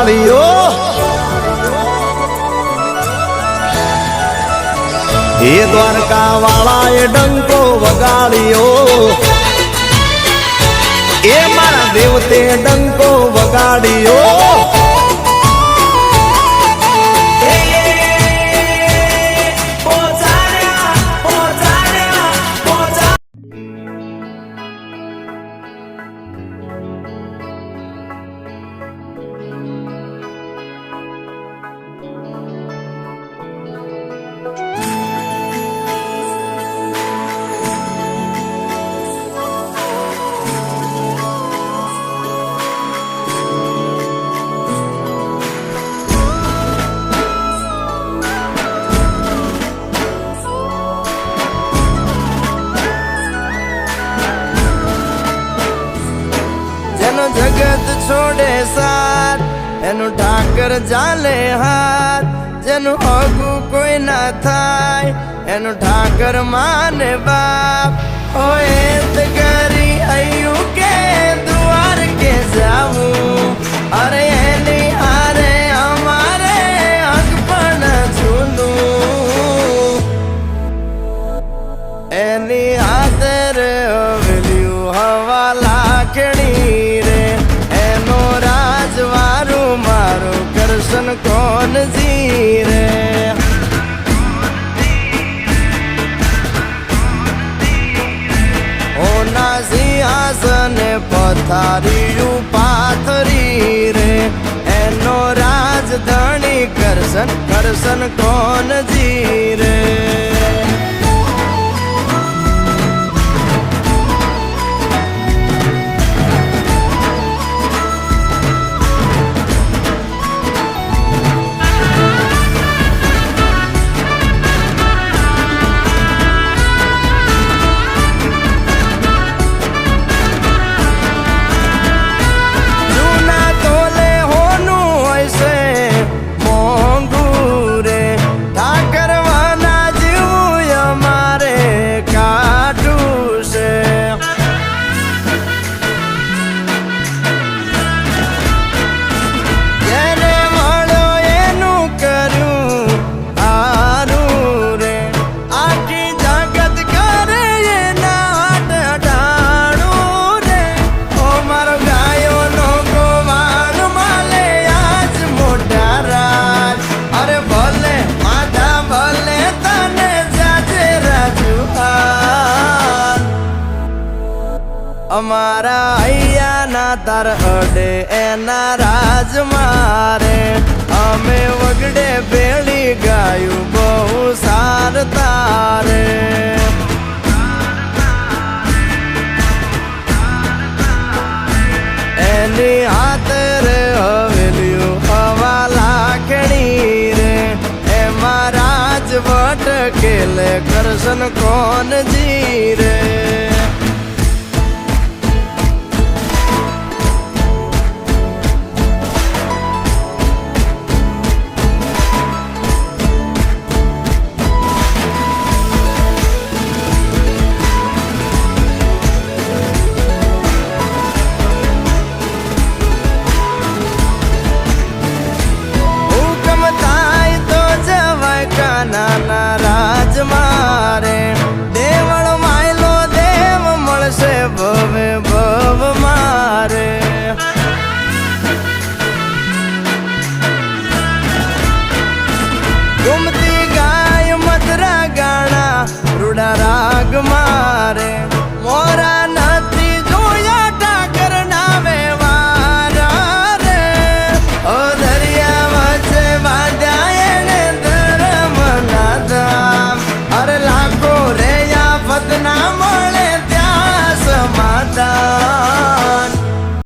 વગાડ્યો હે દ્વારકા વાળાએ ડંકો વગાડ્યો એ મારા દેવતે ડંકો વગાડ્યો જગત છોડે સાથ એનું ઠાકર ચાલે હાથ જેનું હગું કોઈ ના થાય એનું ઠાકર માને બાપ હોય તો કરી આયું કે દ્વાર કે જાવું અરે એની હારે અમારે હક પણ છૂનું એની હાથર હવેલ્યું હવા લાખણી કરશન કોણ જીરે ઓના સિંહાસન પથારીયું પાથરી રે એનો રાજધણી કરશન કરશન કોણ જીરે અમારા હૈયાના તાર અડે એના રાજ મારે અમે વગડે ભેળી ગાયું બહુ સાર તારે એની હાથર હવેલ્યું હવા લાખણી રે એમાં રાજ વટકેલે કરશન કોણ જીરે